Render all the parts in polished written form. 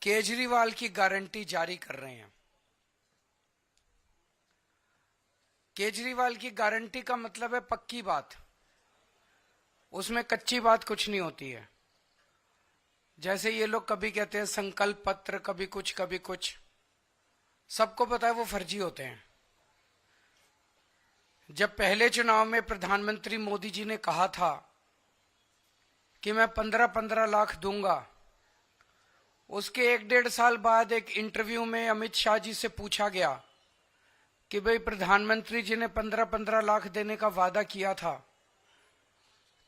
केजरीवाल की गारंटी जारी कर रहे हैं। केजरीवाल की गारंटी का मतलब है पक्की बात, उसमें कच्ची बात कुछ नहीं होती है। जैसे ये लोग कभी कहते हैं संकल्प पत्र, कभी कुछ, सबको पता है वो फर्जी होते हैं। जब पहले चुनाव में प्रधानमंत्री मोदी जी ने कहा था कि मैं 15-15 लाख दूंगा, उसके 1-1.5 साल बाद एक इंटरव्यू में अमित शाह जी से पूछा गया कि भाई प्रधानमंत्री जी ने 15-15 लाख देने का वादा किया था,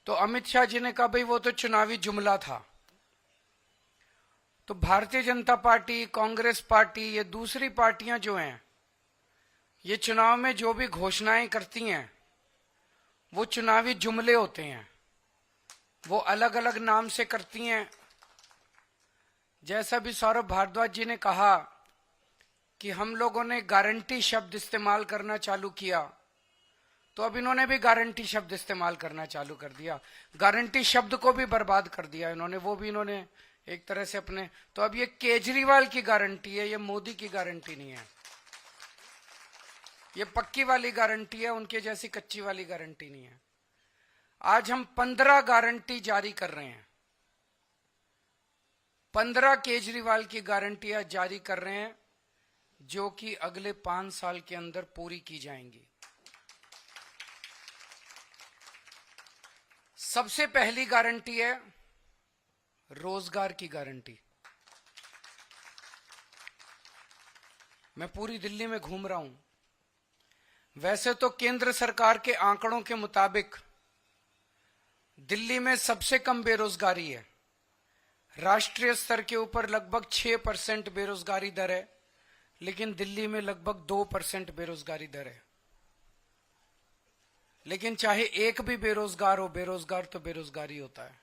तो अमित शाह जी ने कहा भाई वो तो चुनावी जुमला था। तो भारतीय जनता पार्टी, कांग्रेस पार्टी, ये दूसरी पार्टियां जो हैं, ये चुनाव में जो भी घोषणाएं करती हैं वो चुनावी जुमले होते हैं, वो अलग अलग नाम से करती हैं। जैसा भी सौरभ भारद्वाज जी ने कहा कि हम लोगों ने गारंटी शब्द इस्तेमाल करना चालू किया, तो अब इन्होंने भी गारंटी शब्द इस्तेमाल करना चालू कर दिया। गारंटी शब्द को भी बर्बाद कर दिया इन्होंने, वो भी इन्होंने एक तरह से अपने। तो अब ये केजरीवाल की गारंटी है, ये मोदी की गारंटी नहीं है। ये पक्की वाली गारंटी है, उनके जैसी कच्ची वाली गारंटी नहीं है। आज हम 15 गारंटी जारी कर रहे हैं, 15 केजरीवाल की गारंटियां जारी कर रहे हैं, जो कि अगले 5 साल के अंदर पूरी की जाएंगी। सबसे पहली गारंटी है रोजगार की गारंटी। मैं पूरी दिल्ली में घूम रहा हूं। वैसे तो केंद्र सरकार के आंकड़ों के मुताबिक दिल्ली में सबसे कम बेरोजगारी है। राष्ट्रीय स्तर के ऊपर लगभग 6% बेरोजगारी दर है, लेकिन दिल्ली में लगभग 2% बेरोजगारी दर है। लेकिन चाहे एक भी बेरोजगार हो, बेरोजगार तो बेरोजगार ही होता है।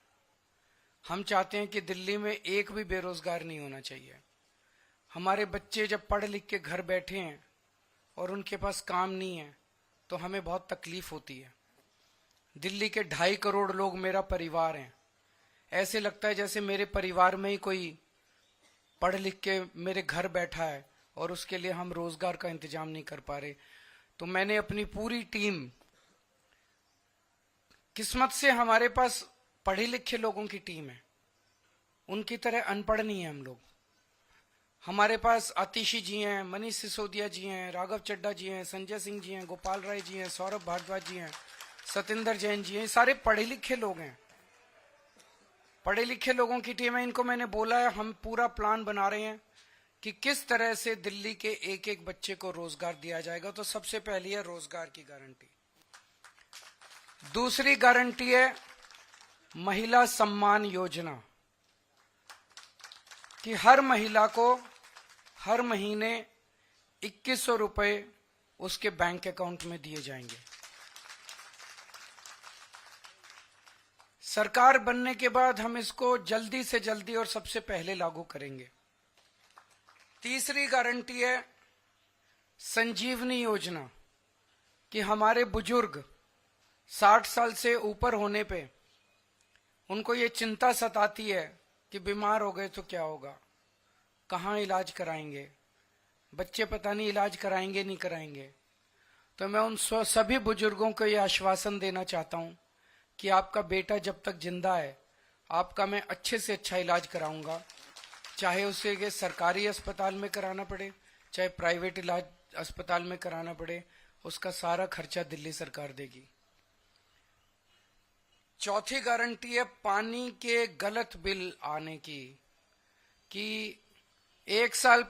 हम चाहते हैं कि दिल्ली में एक भी बेरोजगार नहीं होना चाहिए। हमारे बच्चे जब पढ़ लिख के घर बैठे हैं और उनके पास काम नहीं है, तो हमें बहुत तकलीफ होती है। दिल्ली के 2.5 करोड़ लोग मेरा परिवार हैं। ऐसे लगता है जैसे मेरे परिवार में ही कोई पढ़ लिख के मेरे घर बैठा है और उसके लिए हम रोजगार का इंतजाम नहीं कर पा रहे। तो मैंने अपनी पूरी टीम, किस्मत से हमारे पास पढ़े लिखे लोगों की टीम है, उनकी तरह अनपढ़ नहीं है हम लोग। हमारे पास आतिशी जी हैं, मनीष सिसोदिया जी हैं, राघव चड्ढा जी हैं, संजय सिंह जी हैं, गोपाल राय जी हैं, सौरभ भारद्वाज जी हैं, सतेंद्र जैन जी हैं। सारे पढ़े लिखे लोग हैं, पढ़े लिखे लोगों की टीम है। इनको मैंने बोला है, हम पूरा प्लान बना रहे हैं कि किस तरह से दिल्ली के एक एक बच्चे को रोजगार दिया जाएगा। तो सबसे पहली है रोजगार की गारंटी। दूसरी गारंटी है महिला सम्मान योजना, कि हर महिला को हर महीने 2100 रुपए उसके बैंक अकाउंट में दिए जाएंगे। सरकार बनने के बाद हम इसको जल्दी से जल्दी और सबसे पहले लागू करेंगे। तीसरी गारंटी है संजीवनी योजना, कि हमारे बुजुर्ग 60 साल से ऊपर होने पे उनको ये चिंता सताती है कि बीमार हो गए तो क्या होगा, कहाँ इलाज कराएंगे, बच्चे पता नहीं इलाज कराएंगे नहीं कराएंगे। तो मैं उन सभी बुजुर्गों को ये आश्वासन देना चाहता हूं कि आपका बेटा जब तक जिंदा है, आपका मैं अच्छे से अच्छा इलाज कराऊंगा। चाहे उसे सरकारी अस्पताल में कराना पड़े, चाहे प्राइवेट इलाज अस्पताल में कराना पड़े, उसका सारा खर्चा दिल्ली सरकार देगी। चौथी गारंटी है पानी के गलत बिल आने की, कि एक साल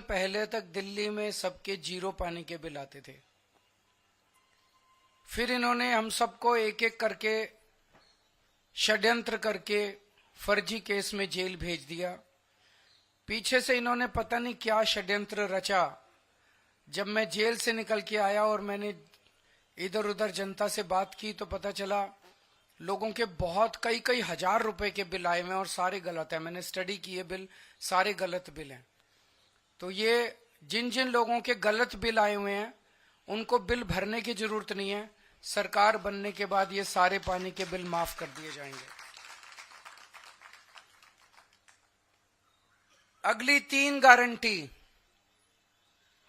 पहले तक दिल्ली में सबके 0 पानी के बिल आते थे। फिर इन्होंने हम सबको एक एक करके षड्यंत्र करके फर्जी केस में जेल भेज दिया। पीछे से इन्होंने पता नहीं क्या षड्यंत्र रचा। जब मैं जेल से निकल के आया और मैंने इधर उधर जनता से बात की, तो पता चला लोगों के बहुत कई हजार रुपए के बिल आए हुए हैं और सारे गलत है। मैंने स्टडी की है, बिल सारे गलत बिल हैं। तो ये जिन जिन लोगों के गलत बिल आए हुए हैं उनको बिल भरने की जरूरत नहीं है। सरकार बनने के बाद ये सारे पानी के बिल माफ कर दिए जाएंगे। अगली 3 गारंटी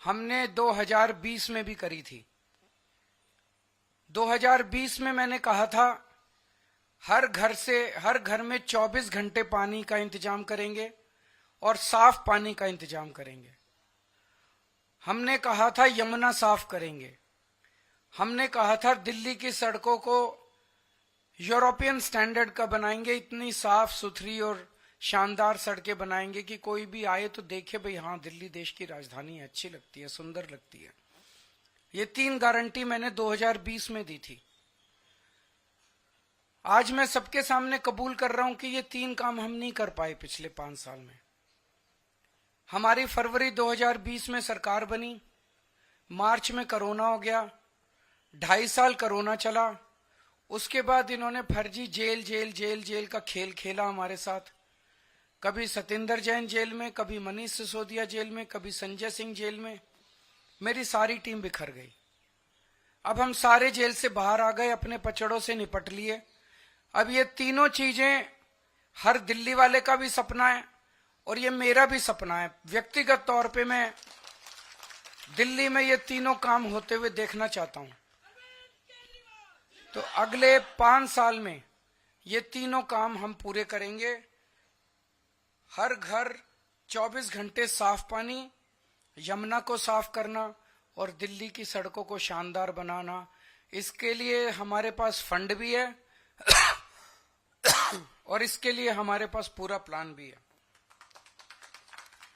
हमने 2020 में भी करी थी। 2020 में मैंने कहा था हर घर में 24 घंटे पानी का इंतजाम करेंगे और साफ पानी का इंतजाम करेंगे। हमने कहा था यमुना साफ करेंगे। हमने कहा था दिल्ली की सड़कों को यूरोपियन स्टैंडर्ड का बनाएंगे, इतनी साफ सुथरी और शानदार सड़कें बनाएंगे कि कोई भी आए तो देखे भाई हाँ दिल्ली देश की राजधानी है, अच्छी लगती है, सुंदर लगती है। ये 3 गारंटी मैंने 2020 में दी थी। आज मैं सबके सामने कबूल कर रहा हूं कि ये 3 काम हम नहीं कर पाए पिछले 5 साल में। हमारी फरवरी 2020 में सरकार बनी, मार्च में कोरोना हो गया, 2.5 साल कोरोना चला। उसके बाद इन्होंने फर्जी जेल जेल जेल जेल का खेल खेला हमारे साथ। कभी सतेंद्र जैन जेल में, कभी मनीष सिसोदिया जेल में, कभी संजय सिंह जेल में। मेरी सारी टीम बिखर गई। अब हम सारे जेल से बाहर आ गए, अपने पचड़ों से निपट लिए। अब ये तीनों चीजें हर दिल्ली वाले का भी सपना है और ये मेरा भी सपना है। व्यक्तिगत तौर पे मैं दिल्ली में ये तीनों काम होते हुए देखना चाहता हूं। तो अगले 5 साल में ये तीनों काम हम पूरे करेंगे। हर घर 24 घंटे साफ पानी, यमुना को साफ करना और दिल्ली की सड़कों को शानदार बनाना। इसके लिए हमारे पास फंड भी है और इसके लिए हमारे पास पूरा प्लान भी है।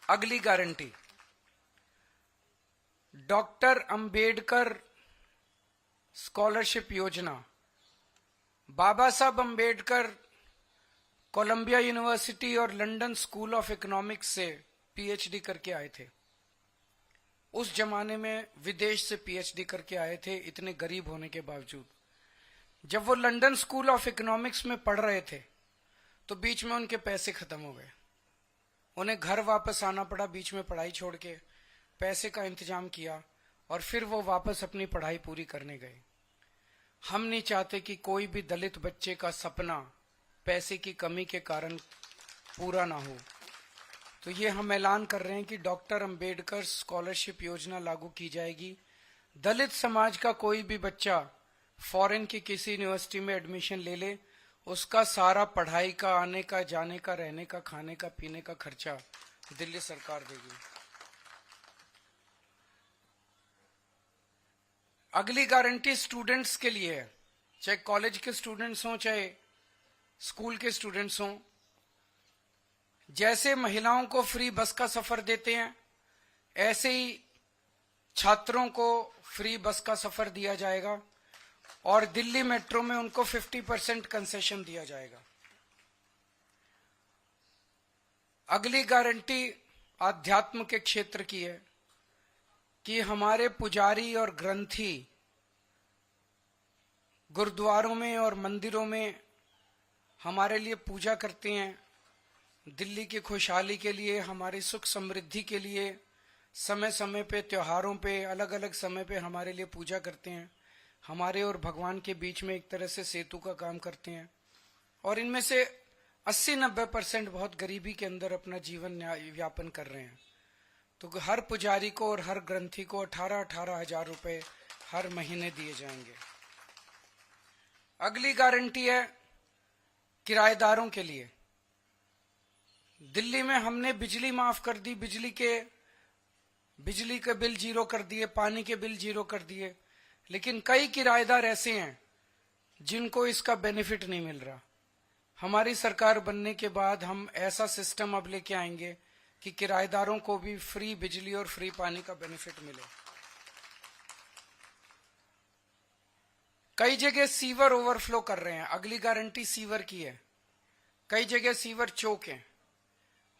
अगली गारंटी, डॉक्टर अंबेडकर स्कॉलरशिप योजना। बाबा साहब अंबेडकर कोलंबिया यूनिवर्सिटी और लंदन स्कूल ऑफ इकोनॉमिक्स से पीएचडी करके आए थे। उस जमाने में विदेश से पीएचडी करके आए थे, इतने गरीब होने के बावजूद। जब वो लंदन स्कूल ऑफ इकोनॉमिक्स में पढ़ रहे थे तो बीच में उनके पैसे खत्म हो गए। उन्हें घर वापस आना पड़ा, बीच में पढ़ाई छोड़ के। पैसे का इंतजाम किया और फिर वो वापस अपनी पढ़ाई पूरी करने गए। हम नहीं चाहते कि कोई भी दलित बच्चे का सपना पैसे की कमी के कारण पूरा ना हो। तो ये हम ऐलान कर रहे हैं कि डॉक्टर अंबेडकर स्कॉलरशिप योजना लागू की जाएगी। दलित समाज का कोई भी बच्चा फॉरेन की किसी यूनिवर्सिटी में एडमिशन ले ले, उसका सारा पढ़ाई का, आने का, जाने का, रहने का, खाने का, पीने का खर्चा दिल्ली सरकार देगी। अगली गारंटी स्टूडेंट्स के लिए है, चाहे कॉलेज के स्टूडेंट्स हों चाहे स्कूल के स्टूडेंट्स हों। जैसे महिलाओं को फ्री बस का सफर देते हैं, ऐसे ही छात्रों को फ्री बस का सफर दिया जाएगा और दिल्ली मेट्रो में उनको 50% कंसेशन दिया जाएगा। अगली गारंटी आध्यात्म के क्षेत्र की है कि हमारे पुजारी और ग्रंथी गुरुद्वारों में और मंदिरों में हमारे लिए पूजा करते हैं। दिल्ली की खुशहाली के लिए, हमारी सुख समृद्धि के लिए समय समय पे, त्योहारों पे, अलग अलग समय पे हमारे लिए पूजा करते हैं। हमारे और भगवान के बीच में एक तरह से सेतु का काम करते हैं। और इनमें से 80-90% बहुत गरीबी के अंदर अपना जीवन यापन कर रहे हैं। तो हर पुजारी को और हर ग्रंथी को 18-18 हजार रुपए हर महीने दिए जाएंगे। अगली गारंटी है किराएदारों के लिए। दिल्ली में हमने बिजली माफ कर दी, बिजली के बिल 0 कर दिए, पानी के बिल 0 कर दिए। लेकिन कई किराएदार ऐसे हैं जिनको इसका बेनिफिट नहीं मिल रहा। हमारी सरकार बनने के बाद हम ऐसा सिस्टम अब लेके आएंगे कि किराएदारों को भी फ्री बिजली और फ्री पानी का बेनिफिट मिले। कई जगह सीवर ओवरफ्लो कर रहे हैं, अगली गारंटी सीवर की है। कई जगह सीवर चौक हैं।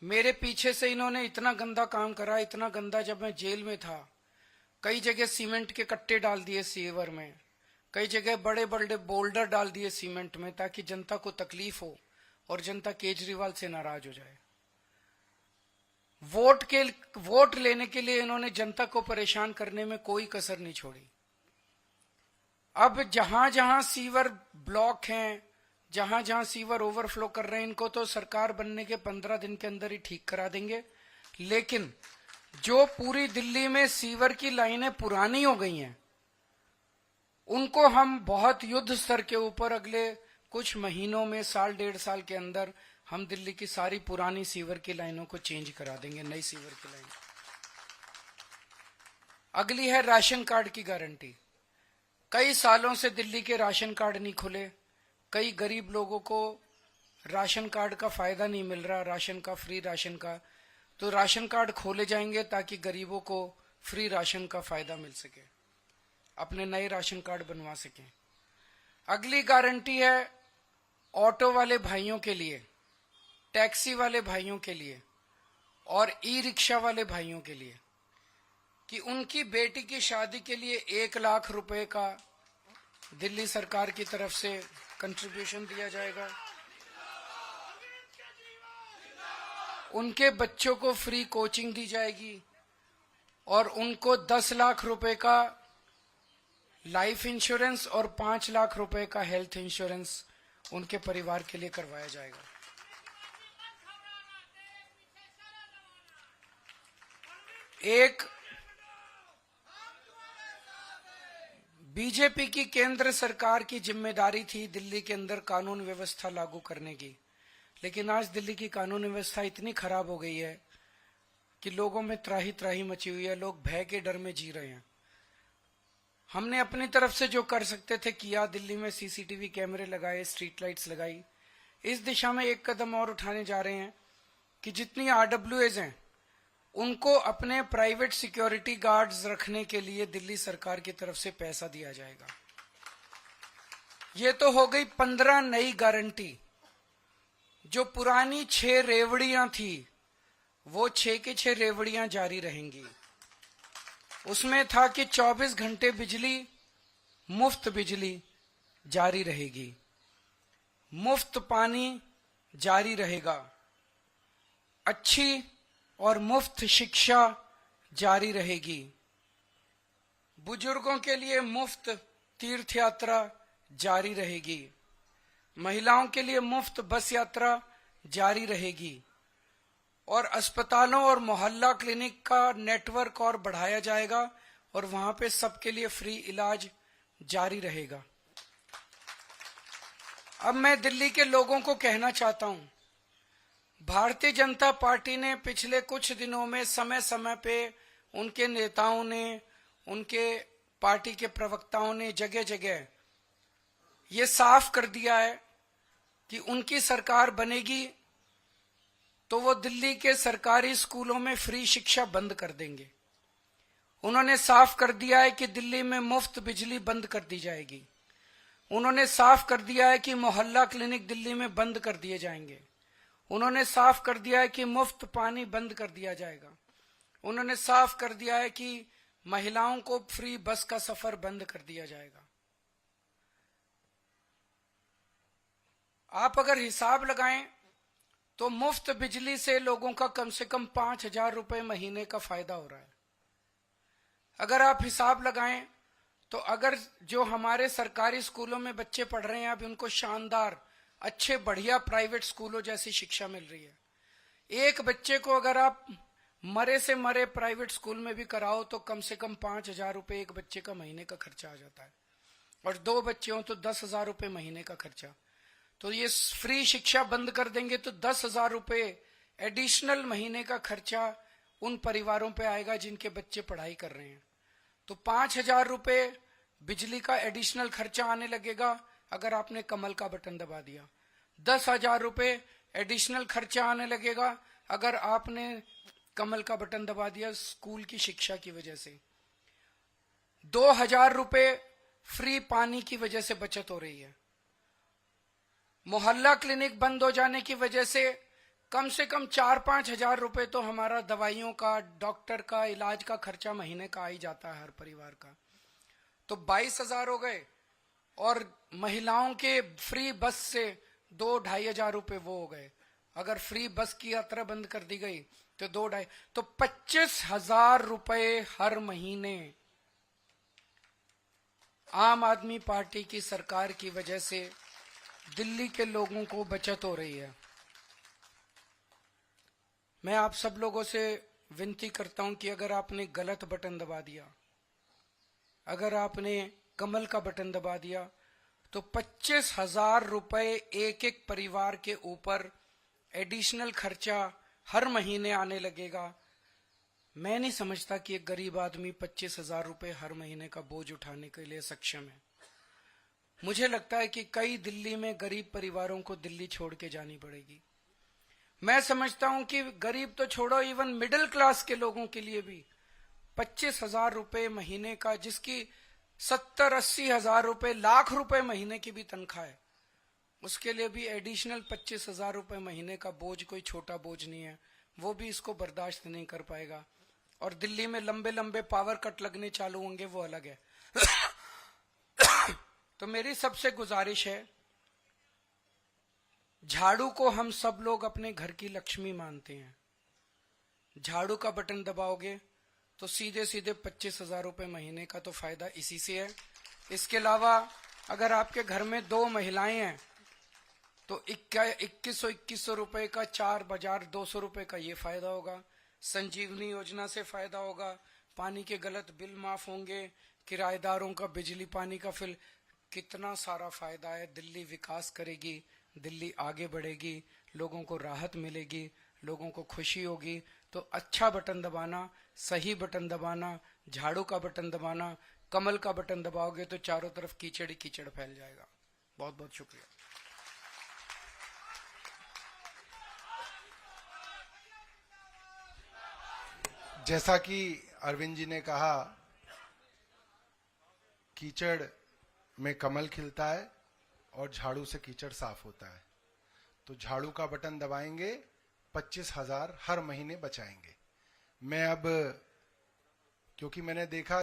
मेरे पीछे से इन्होंने इतना गंदा काम करा, इतना गंदा, जब मैं जेल में था कई जगह सीमेंट के कट्टे डाल दिए सीवर में, कई जगह बड़े बड़े बोल्डर डाल दिए सीमेंट में ताकि जनता को तकलीफ हो और जनता केजरीवाल से नाराज हो जाए। वोट लेने के लिए इन्होंने जनता को परेशान करने में कोई कसर नहीं छोड़ी। अब जहां जहां सीवर ब्लॉक हैं, जहां जहां सीवर ओवरफ्लो कर रहे हैं, इनको तो सरकार बनने के 15 दिन के अंदर ही ठीक करा देंगे। लेकिन जो पूरी दिल्ली में सीवर की लाइनें पुरानी हो गई हैं, उनको हम बहुत युद्ध स्तर के ऊपर अगले कुछ महीनों में, साल डेढ़ साल के अंदर हम दिल्ली की सारी पुरानी सीवर की लाइनों को चेंज करा देंगे, नई सीवर की लाइन। अगली है राशन कार्ड की गारंटी। कई सालों से दिल्ली के राशन कार्ड नहीं खुले, कई गरीब लोगों को राशन कार्ड का फायदा नहीं मिल रहा, राशन का, फ्री राशन का। तो राशन कार्ड खोले जाएंगे ताकि गरीबों को फ्री राशन का फायदा मिल सके, अपने नए राशन कार्ड बनवा सकें। अगली गारंटी है ऑटो वाले भाइयों के लिए, टैक्सी वाले भाइयों के लिए और ई रिक्शा वाले भाइयों के लिए कि उनकी बेटी की शादी के लिए 1 लाख रुपए का दिल्ली सरकार की तरफ से कंट्रीब्यूशन दिया जाएगा। उनके बच्चों को फ्री कोचिंग दी जाएगी और उनको 10 लाख रुपए का लाइफ इंश्योरेंस और 5 लाख रुपए का हेल्थ इंश्योरेंस उनके परिवार के लिए करवाया जाएगा। एक बीजेपी की केंद्र सरकार की जिम्मेदारी थी दिल्ली के अंदर कानून व्यवस्था लागू करने की, लेकिन आज दिल्ली की कानून व्यवस्था इतनी खराब हो गई है कि लोगों में त्राही त्राही मची हुई है, लोग भय के डर में जी रहे हैं। हमने अपनी तरफ से जो कर सकते थे किया, दिल्ली में सीसीटीवी कैमरे लगाए, स्ट्रीट लाइट्स लगाई। इस दिशा में एक कदम और उठाने जा रहे हैं कि जितनी आरडब्ल्यूएज हैं उनको अपने प्राइवेट सिक्योरिटी गार्ड्स रखने के लिए दिल्ली सरकार की तरफ से पैसा दिया जाएगा। ये तो हो गई 15 नई गारंटी। जो पुरानी 6 रेवड़ियां थी वो 6 की 6 रेवड़ियां जारी रहेंगी। उसमें था कि 24 घंटे बिजली, मुफ्त बिजली जारी रहेगी, मुफ्त पानी जारी रहेगा, अच्छी और मुफ्त शिक्षा जारी रहेगी, बुजुर्गों के लिए मुफ्त तीर्थ यात्रा जारी रहेगी, महिलाओं के लिए मुफ्त बस यात्रा जारी रहेगी और अस्पतालों और मोहल्ला क्लिनिक का नेटवर्क और बढ़ाया जाएगा और वहां पे सबके लिए फ्री इलाज जारी रहेगा। अब मैं दिल्ली के लोगों को कहना चाहता हूं, भारतीय जनता पार्टी ने पिछले कुछ दिनों में समय समय पे उनके नेताओं ने, उनके पार्टी के प्रवक्ताओं ने जगह जगह ये साफ कर दिया है कि उनकी सरकार बनेगी तो वो दिल्ली के सरकारी स्कूलों में फ्री शिक्षा बंद कर देंगे। उन्होंने साफ कर दिया है कि दिल्ली में मुफ्त बिजली बंद कर दी जाएगी। उन्होंने साफ कर दिया है कि मोहल्ला क्लिनिक दिल्ली में बंद कर दिए जाएंगे। उन्होंने साफ कर दिया है कि मुफ्त पानी बंद कर दिया जाएगा। उन्होंने साफ कर दिया है कि महिलाओं को फ्री बस का सफर बंद कर दिया जाएगा। आप अगर हिसाब लगाएं तो मुफ्त बिजली से लोगों का कम से कम 5,000 रुपए महीने का फायदा हो रहा है। अगर आप हिसाब लगाएं तो अगर जो हमारे सरकारी स्कूलों में बच्चे पढ़ रहे हैं अब उनको शानदार, अच्छे, बढ़िया प्राइवेट स्कूलों जैसी शिक्षा मिल रही है। एक बच्चे को अगर आप मरे से मरे प्राइवेट स्कूल में भी कराओ तो कम से कम 5,000 रुपए एक बच्चे का महीने का खर्चा आ जाता है और 2 बच्चे हो तो 10,000 रुपए महीने का खर्चा। तो ये फ्री शिक्षा बंद कर देंगे तो 10,000 रुपए एडिशनल महीने का खर्चा उन परिवारों पे आएगा जिनके बच्चे पढ़ाई कर रहे हैं। तो 5,000 रुपए बिजली का एडिशनल खर्चा आने लगेगा अगर आपने कमल का बटन दबा दिया। 10,000 रुपए एडिशनल खर्चा आने लगेगा अगर आपने कमल का बटन दबा दिया स्कूल की शिक्षा की वजह से। 2,000 रुपए फ्री पानी की वजह से बचत हो रही है। मोहल्ला क्लिनिक बंद हो जाने की वजह से कम 4-5 हजार रुपए तो हमारा दवाइयों का, डॉक्टर का, इलाज का खर्चा महीने का आ ही जाता है हर परिवार का। तो 22,000 हो गए और महिलाओं के फ्री बस से 2-2.5 हजार रुपए वो हो गए। अगर फ्री बस की यात्रा बंद कर दी गई तो 2-2.5 तो 25,000 रुपए हर महीने आम आदमी पार्टी की सरकार की वजह से दिल्ली के लोगों को बचत हो रही है। मैं आप सब लोगों से विनती करता हूं कि अगर आपने गलत बटन दबा दिया, अगर आपने कमल का बटन दबा दिया, तो 25,000 रुपए एक एक परिवार के ऊपर एडिशनल खर्चा हर महीने आने लगेगा। मैं नहीं समझता कि एक गरीब आदमी 25,000 रुपए हर महीने का बोझ उठाने के लिए सक्षम है। मुझे लगता है कि कई दिल्ली में गरीब परिवारों को दिल्ली छोड़ के जानी पड़ेगी। मैं समझता हूं कि गरीब तो छोड़ो, इवन मिडिल क्लास के लोगों के लिए भी 25,000 रुपए महीने का, जिसकी 70-80 हजार रुपए, लाख रुपए महीने की भी तनख्वाह है, उसके लिए भी एडिशनल 25,000 रुपए महीने का बोझ कोई छोटा बोझ नहीं है। वो भी इसको बर्दाश्त नहीं कर पाएगा। और दिल्ली में लंबे लंबे पावर कट लगने चालू होंगे, वो अलग है। तो मेरी सबसे गुजारिश है, झाड़ू को हम सब लोग अपने घर की लक्ष्मी मानते हैं। झाड़ू का बटन दबाओगे तो सीधे सीधे 25,000 रुपए महीने का तो फायदा इसी से है। इसके अलावा अगर आपके घर में 2 महिलाएं हैं तो 2100 रुपए का 4,200 रुपए का ये फायदा होगा। संजीवनी योजना से फायदा होगा, पानी के गलत बिल माफ होंगे, किराएदारों का बिजली पानी का बिल, कितना सारा फायदा है। दिल्ली विकास करेगी, दिल्ली आगे बढ़ेगी, लोगों को राहत मिलेगी, लोगों को खुशी होगी। तो अच्छा बटन दबाना, सही बटन दबाना, झाड़ू का बटन दबाना, कमल का बटन दबाओगे तो चारों तरफ कीचड़ ही कीचड़ फैल जाएगा। बहुत बहुत शुक्रिया। जैसा कि अरविंद जी ने कहा, कीचड़ में कमल खिलता है और झाड़ू से कीचड़ साफ होता है। तो झाड़ू का बटन दबाएंगे, 25,000 हर महीने बचाएंगे। मैं अब, क्योंकि मैंने देखा